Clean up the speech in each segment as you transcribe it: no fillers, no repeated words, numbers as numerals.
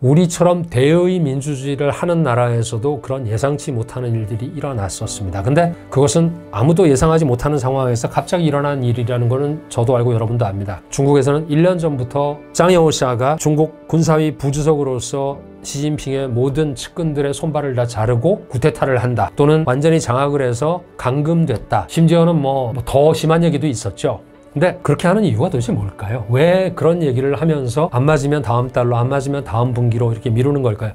우리처럼 대의 민주주의를 하는 나라에서도 그런 예상치 못하는 일들이 일어났었습니다. 근데 그것은 아무도 예상하지 못하는 상황에서 갑자기 일어난 일이라는 것은 저도 알고 여러분도 압니다. 중국에서는 1년 전부터 짱여우샤가 중국 군사위 부주석으로서 시진핑의 모든 측근들의 손발을 다 자르고 쿠데타를 한다, 또는 완전히 장악을 해서 감금됐다, 심지어는 더 심한 얘기도 있었죠. 근데 그렇게 하는 이유가 도대체 뭘까요? 왜 그런 얘기를 하면서 안 맞으면 다음 달로, 안 맞으면 다음 분기로 이렇게 미루는 걸까요?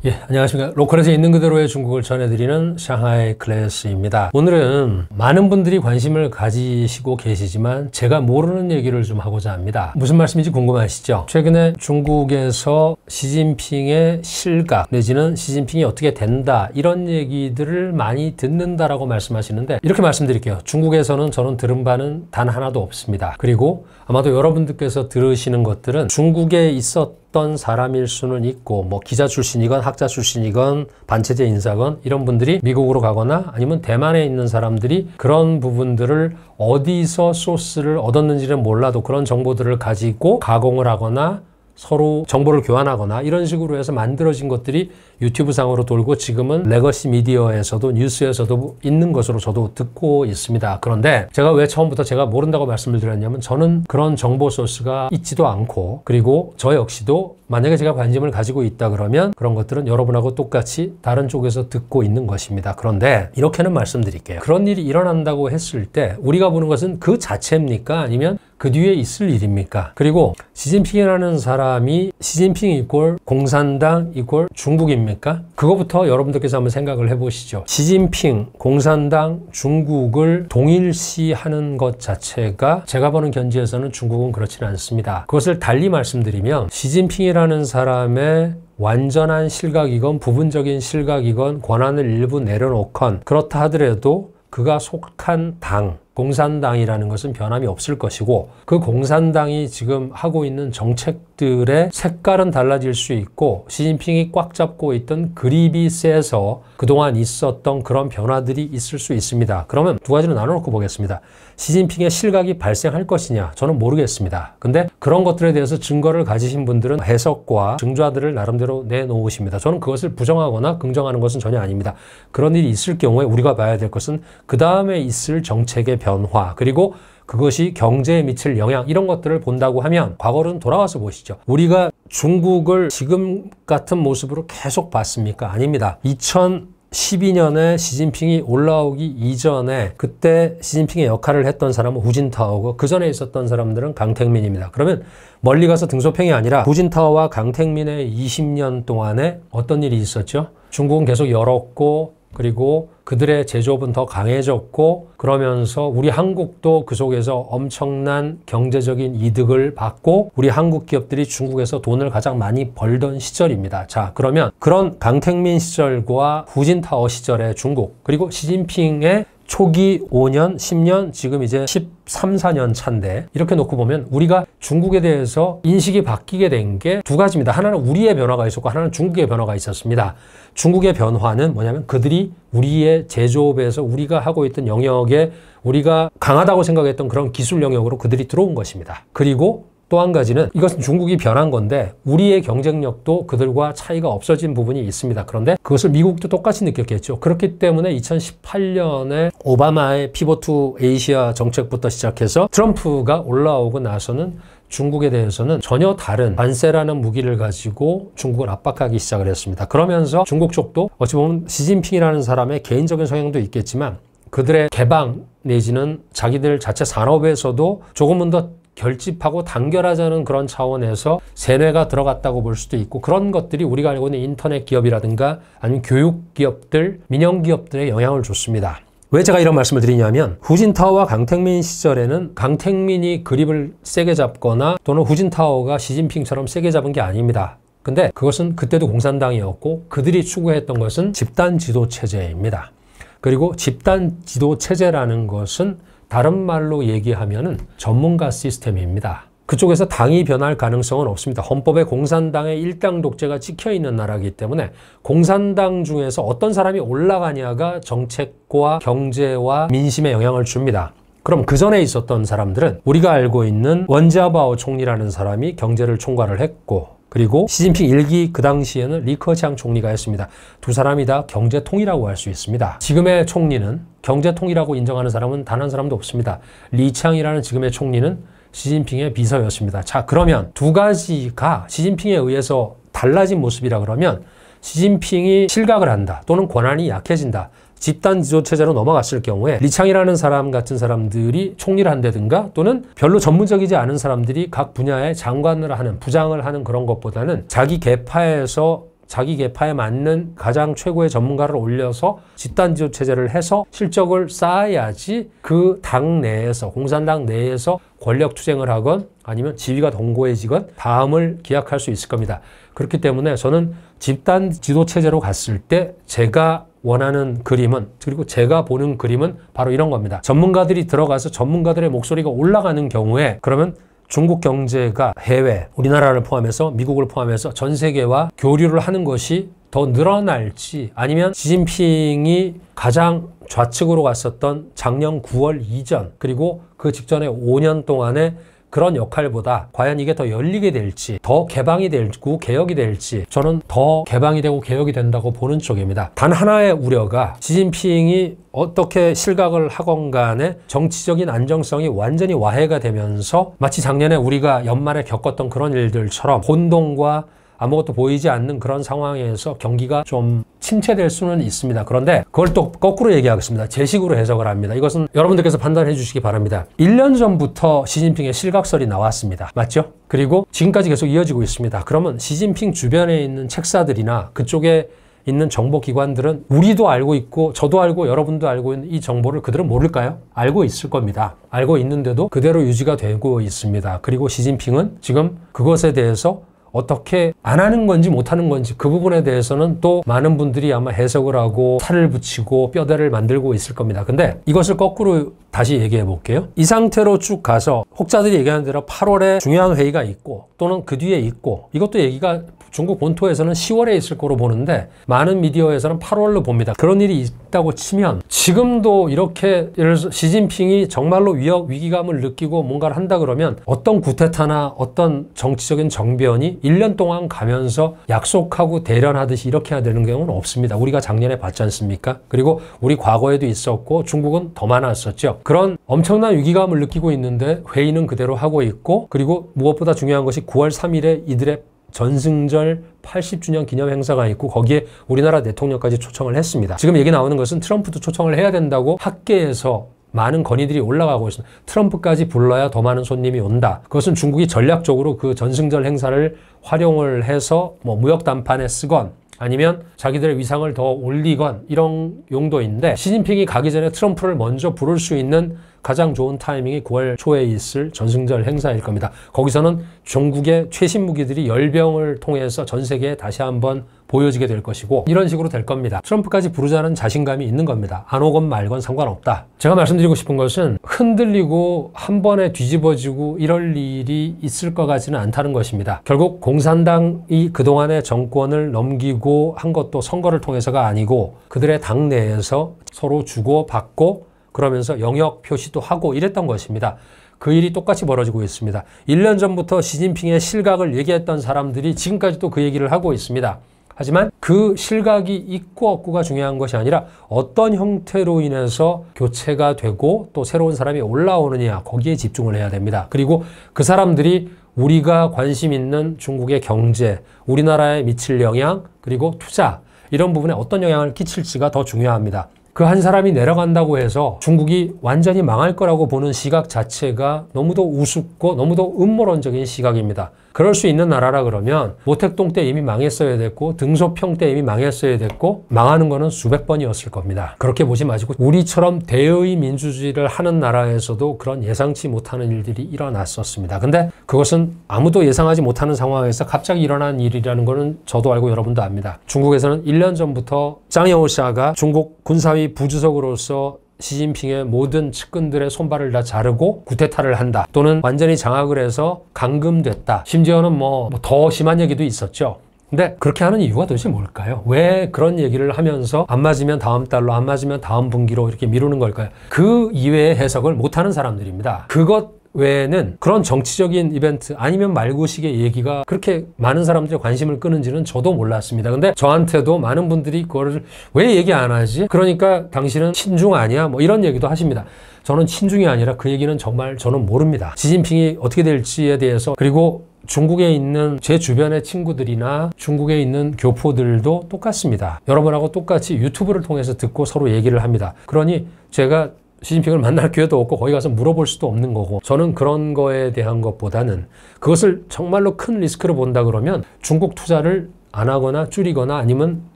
예, 안녕하십니까. 로컬에서 있는 그대로의 중국을 전해드리는 샹하이 클래스입니다. 오늘은 많은 분들이 관심을 가지시고 계시지만 제가 모르는 얘기를 좀 하고자 합니다. 무슨 말씀인지 궁금하시죠? 최근에 중국에서 시진핑의 실각 내지는 시진핑이 어떻게 된다, 이런 얘기들을 많이 듣는다라고 말씀하시는데, 이렇게 말씀드릴게요. 중국에서는 저는 들은 바는 단 하나도 없습니다. 그리고 아마도 여러분들께서 들으시는 것들은 중국에 있었던 사람일 수는 있고, 기자 출신이건 학자 출신이건 반체제 인사건 이런 분들이 미국으로 가거나 아니면 대만에 있는 사람들이 그런 부분들을 어디서 소스를 얻었는지는 몰라도 그런 정보들을 가지고 가공을 하거나 서로 정보를 교환하거나 이런 식으로 해서 만들어진 것들이 유튜브 상으로 돌고 지금은 레거시 미디어에서도 뉴스에서도 있는 것으로 저도 듣고 있습니다. 그런데 제가 왜 처음부터 제가 모른다고 말씀을 드렸냐면, 저는 그런 정보 소스가 있지도 않고, 그리고 저 역시도 만약에 제가 관심을 가지고 있다 그러면 그런 것들은 여러분하고 똑같이 다른 쪽에서 듣고 있는 것입니다. 그런데 이렇게는 말씀드릴게요. 그런 일이 일어난다고 했을 때 우리가 보는 것은 그 자체입니까? 아니면 그 뒤에 있을 일입니까? 그리고 시진핑이라는 사람이 시진핑 이꼴 공산당 이꼴 중국입니까? 그거부터 여러분들께서 한번 생각을 해보시죠. 시진핑, 공산당, 중국을 동일시하는 것 자체가 제가 보는 견지에서는 중국은 그렇지는 않습니다. 그것을 달리 말씀드리면, 시진핑이라는 사람의 완전한 실각이건 부분적인 실각이건 권한을 일부 내려놓건 그렇다 하더라도 그가 속한 당, 공산당이라는 것은 변함이 없을 것이고, 그 공산당이 지금 하고 있는 정책들의 색깔은 달라질 수 있고, 시진핑이 꽉 잡고 있던 그립이 세서 그동안 있었던 그런 변화들이 있을 수 있습니다. 그러면 두 가지를 나눠놓고 보겠습니다. 시진핑의 실각이 발생할 것이냐? 저는 모르겠습니다. 근데 그런 것들에 대해서 증거를 가지신 분들은 해석과 증좌들을 나름대로 내놓으십니다. 저는 그것을 부정하거나 긍정하는 것은 전혀 아닙니다. 그런 일이 있을 경우에 우리가 봐야 될 것은 그 다음에 있을 정책의 변화, 그리고 그것이 경제에 미칠 영향, 이런 것들을 본다고 하면 과거로는 돌아와서 보시죠. 우리가 중국을 지금 같은 모습으로 계속 봤습니까? 아닙니다. 2012년에 시진핑이 올라오기 이전에 그때 시진핑의 역할을 했던 사람은 후진타오고, 그 전에 있었던 사람들은 강택민입니다. 그러면 멀리 가서 등소평이 아니라 후진타오와 강택민의 20년 동안에 어떤 일이 있었죠? 중국은 계속 열었고, 그리고 그들의 제조업은 더 강해졌고, 그러면서 우리 한국도 그 속에서 엄청난 경제적인 이득을 받고 우리 한국 기업들이 중국에서 돈을 가장 많이 벌던 시절입니다. 자, 그러면 그런 강택민 시절과 후진타오 시절의 중국, 그리고 시진핑의 초기 5년, 10년, 지금 이제 13, 14년 차인데, 이렇게 놓고 보면 우리가 중국에 대해서 인식이 바뀌게 된 게 두 가지입니다. 하나는 우리의 변화가 있었고, 하나는 중국의 변화가 있었습니다. 중국의 변화는 뭐냐면, 그들이 우리의 제조업에서 우리가 하고 있던 영역에 우리가 강하다고 생각했던 그런 기술 영역으로 그들이 들어온 것입니다. 그리고 또 한 가지는, 이것은 중국이 변한 건데 우리의 경쟁력도 그들과 차이가 없어진 부분이 있습니다. 그런데 그것을 미국도 똑같이 느꼈겠죠. 그렇기 때문에 2018년에 오바마의 피벗 투 에이시아 정책부터 시작해서 트럼프가 올라오고 나서는 중국에 대해서는 전혀 다른 관세라는 무기를 가지고 중국을 압박하기 시작을 했습니다. 그러면서 중국 쪽도 어찌 보면 시진핑이라는 사람의 개인적인 성향도 있겠지만, 그들의 개방 내지는 자기들 자체 산업에서도 조금은 더 결집하고 단결하자는 그런 차원에서 세뇌가 들어갔다고 볼 수도 있고, 그런 것들이 우리가 알고 있는 인터넷 기업이라든가 아니면 교육 기업들, 민영 기업들에 영향을 줬습니다. 왜 제가 이런 말씀을 드리냐면, 후진타오와 강택민 시절에는 강택민이 그립을 세게 잡거나 또는 후진타오가 시진핑처럼 세게 잡은 게 아닙니다. 근데 그것은 그때도 공산당이었고, 그들이 추구했던 것은 집단 지도 체제입니다. 그리고 집단 지도 체제라는 것은 다른 말로 얘기하면은 전문가 시스템입니다. 그쪽에서 당이 변할 가능성은 없습니다. 헌법에 공산당의 일당 독재가 찍혀있는 나라이기 때문에 공산당 중에서 어떤 사람이 올라가냐가 정책과 경제와 민심에 영향을 줍니다. 그럼 그 전에 있었던 사람들은 우리가 알고 있는 원자바오 총리라는 사람이 경제를 총괄을 했고, 그리고 시진핑 1기 그 당시에는 리커창 총리가 했습니다. 두 사람이 다 경제통이라고 할 수 있습니다. 지금의 총리는 경제통이라고 인정하는 사람은 단 한 사람도 없습니다. 리창이라는 지금의 총리는 시진핑의 비서였습니다. 자, 그러면 두 가지가 시진핑에 의해서 달라진 모습이라 그러면 시진핑이 실각을 한다 또는 권한이 약해진다, 집단 지도체제로 넘어갔을 경우에 리창이라는 사람 같은 사람들이 총리를 한다든가 또는 별로 전문적이지 않은 사람들이 각 분야의 장관을 하는, 부장을 하는 그런 것보다는 자기 계파에서 자기 계파에 맞는 가장 최고의 전문가를 올려서 집단 지도체제를 해서 실적을 쌓아야지 그 당 내에서, 공산당 내에서 권력 투쟁을 하건 아니면 지위가 동고해지건 다음을 기약할 수 있을 겁니다. 그렇기 때문에 저는 집단 지도체제로 갔을 때 제가 원하는 그림은, 그리고 제가 보는 그림은 바로 이런 겁니다. 전문가들이 들어가서 전문가들의 목소리가 올라가는 경우에 그러면 중국 경제가 해외, 우리나라를 포함해서 미국을 포함해서 전 세계와 교류를 하는 것이 더 늘어날지, 아니면 시진핑이 가장 좌측으로 갔었던 작년 9월 이전 그리고 그 직전에 5년 동안의 그런 역할보다 과연 이게 더 열리게 될지, 더 개방이 되고 개혁이 될지, 저는 더 개방이 되고 개혁이 된다고 보는 쪽입니다. 단 하나의 우려가 시진핑이 어떻게 실각을 하건 간에 정치적인 안정성이 완전히 와해가 되면서 마치 작년에 우리가 연말에 겪었던 그런 일들처럼 혼돈과 아무것도 보이지 않는 그런 상황에서 경기가 좀 침체될 수는 있습니다. 그런데 그걸 또 거꾸로 얘기하겠습니다. 제 식으로 해석을 합니다. 이것은 여러분들께서 판단해 주시기 바랍니다. 1년 전부터 시진핑의 실각설이 나왔습니다. 맞죠? 그리고 지금까지 계속 이어지고 있습니다. 그러면 시진핑 주변에 있는 책사들이나 그쪽에 있는 정보기관들은 우리도 알고 있고 저도 알고 여러분도 알고 있는 이 정보를 그들은 모를까요? 알고 있을 겁니다. 알고 있는데도 그대로 유지가 되고 있습니다. 그리고 시진핑은 지금 그것에 대해서 어떻게 안 하는 건지 못 하는 건지 그 부분에 대해서는 또 많은 분들이 아마 해석을 하고 살을 붙이고 뼈대를 만들고 있을 겁니다. 근데 이것을 거꾸로 다시 얘기해 볼게요. 이 상태로 쭉 가서 혹자들이 얘기하는 대로 8월에 중요한 회의가 있고 또는 그 뒤에 있고, 이것도 얘기가 중국 본토에서는 10월에 있을 거로 보는데 많은 미디어에서는 8월로 봅니다. 그런 일이 있다고 치면 지금도 이렇게 예를 들어서 시진핑이 정말로 위기감을 느끼고 뭔가를 한다 그러면 어떤 구테타나 어떤 정치적인 정변이 1년 동안 가면서 약속하고 대련하듯이 이렇게 해야 되는 경우는 없습니다. 우리가 작년에 봤지 않습니까? 그리고 우리 과거에도 있었고 중국은 더 많았었죠. 그런 엄청난 위기감을 느끼고 있는데 회의는 그대로 하고 있고, 그리고 무엇보다 중요한 것이 9월 3일에 이들의 전승절 80주년 기념 행사가 있고 거기에 우리나라 대통령까지 초청을 했습니다. 지금 얘기 나오는 것은 트럼프도 초청을 해야 된다고 학계에서 많은 건의들이 올라가고 있습니다. 트럼프까지 불러야 더 많은 손님이 온다. 그것은 중국이 전략적으로 그 전승절 행사를 활용을 해서 뭐 무역 담판에 쓰건 아니면 자기들의 위상을 더 올리건 이런 용도인데, 시진핑이 가기 전에 트럼프를 먼저 부를 수 있는 가장 좋은 타이밍이 9월 초에 있을 전승절 행사일 겁니다. 거기서는 중국의 최신 무기들이 열병을 통해서 전 세계에 다시 한번 보여지게 될 것이고 이런 식으로 될 겁니다. 트럼프까지 부르자는 자신감이 있는 겁니다. 안 오건 말건 상관없다. 제가 말씀드리고 싶은 것은 흔들리고 한 번에 뒤집어지고 이럴 일이 있을 것 같지는 않다는 것입니다. 결국 공산당이 그동안의 정권을 넘기고 한 것도 선거를 통해서가 아니고 그들의 당 내에서 서로 주고받고 그러면서 영역 표시도 하고 이랬던 것입니다. 그 일이 똑같이 벌어지고 있습니다. 1년 전부터 시진핑의 실각을 얘기했던 사람들이 지금까지도 그 얘기를 하고 있습니다. 하지만 그 실각이 있고 없고가 중요한 것이 아니라 어떤 형태로 인해서 교체가 되고 또 새로운 사람이 올라오느냐, 거기에 집중을 해야 됩니다. 그리고 그 사람들이 우리가 관심 있는 중국의 경제, 우리나라에 미칠 영향, 그리고 투자 이런 부분에 어떤 영향을 끼칠지가 더 중요합니다. 그 한 사람이 내려간다고 해서 중국이 완전히 망할 거라고 보는 시각 자체가 너무도 우습고 너무도 음모론적인 시각입니다. 그럴 수 있는 나라라 그러면 모택동 때 이미 망했어야 됐고 등소평 때 이미 망했어야 됐고 망하는 거는 수백 번이었을 겁니다. 그렇게 보지 마시고 우리처럼 대의 민주주의를 하는 나라에서도 그런 예상치 못하는 일들이 일어났었습니다. 근데 그것은 아무도 예상하지 못하는 상황에서 갑자기 일어난 일이라는 거는 저도 알고 여러분도 압니다. 중국에서는 1년 전부터 짱여우샤가 중국 군사위 부주석으로서 시진핑의 모든 측근들의 손발을 다 자르고 구테타를 한다 또는 완전히 장악을 해서 감금됐다. 심지어는 뭐 더 심한 얘기도 있었죠. 근데 그렇게 하는 이유가 도대체 뭘까요? 왜 그런 얘기를 하면서 안 맞으면 다음 달로, 안 맞으면 다음 분기로 이렇게 미루는 걸까요? 그 이외의 해석을 못하는 사람들입니다. 그것 외에는 그런 정치적인 이벤트 아니면 말고식의 얘기가 그렇게 많은 사람들의 관심을 끄는지는 저도 몰랐습니다. 근데 저한테도 많은 분들이 그거를 왜 얘기 안 하지? 그러니까 당신은 친중 아니야? 뭐 이런 얘기도 하십니다. 저는 친중이 아니라 그 얘기는 정말 저는 모릅니다. 시진핑이 어떻게 될지에 대해서, 그리고 중국에 있는 제 주변의 친구들이나 중국에 있는 교포들도 똑같습니다. 여러분하고 똑같이 유튜브를 통해서 듣고 서로 얘기를 합니다. 그러니 제가 시진핑을 만날 기회도 없고 거기 가서 물어볼 수도 없는 거고, 저는 그런 거에 대한 것보다는 그것을 정말로 큰 리스크로 본다 그러면 중국 투자를 안 하거나 줄이거나 아니면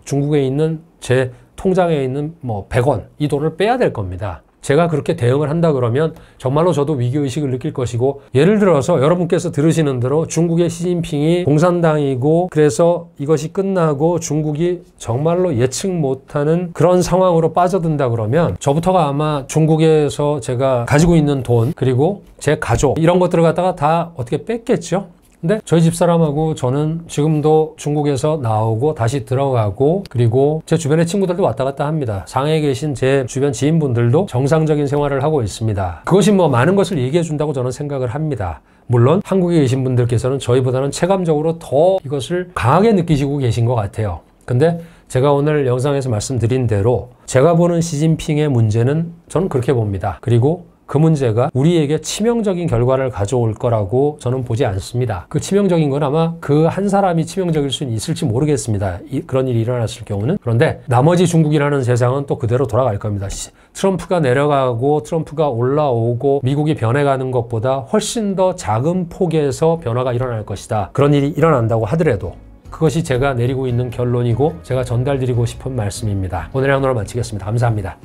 중국에 있는 제 통장에 있는 뭐 100원 이 돈을 빼야 될 겁니다. 제가 그렇게 대응을 한다 그러면 정말로 저도 위기의식을 느낄 것이고, 예를 들어서 여러분께서 들으시는 대로 중국의 시진핑이 공산당이고 그래서 이것이 끝나고 중국이 정말로 예측 못하는 그런 상황으로 빠져든다 그러면 저부터가 아마 중국에서 제가 가지고 있는 돈 그리고 제 가족 이런 것들을 갖다가 다 어떻게 뺐겠죠? 근데 저희 집사람하고 저는 지금도 중국에서 나오고 다시 들어가고, 그리고 제 주변의 친구들도 왔다 갔다 합니다. 상해에 계신 제 주변 지인분들도 정상적인 생활을 하고 있습니다. 그것이 뭐 많은 것을 얘기해 준다고 저는 생각을 합니다. 물론 한국에 계신 분들께서는 저희보다는 체감적으로 더 이것을 강하게 느끼시고 계신 것 같아요. 근데 제가 오늘 영상에서 말씀드린 대로 제가 보는 시진핑의 문제는 저는 그렇게 봅니다. 그리고 그 문제가 우리에게 치명적인 결과를 가져올 거라고 저는 보지 않습니다. 그 치명적인 건 아마 그 한 사람이 치명적일 수는 있을지 모르겠습니다. 그런 일이 일어났을 경우는. 그런데 나머지 중국이라는 세상은 또 그대로 돌아갈 겁니다. 트럼프가 내려가고 트럼프가 올라오고 미국이 변해가는 것보다 훨씬 더 작은 폭에서 변화가 일어날 것이다. 그런 일이 일어난다고 하더라도 그것이 제가 내리고 있는 결론이고 제가 전달드리고 싶은 말씀입니다. 오늘 영상을 마치겠습니다. 감사합니다.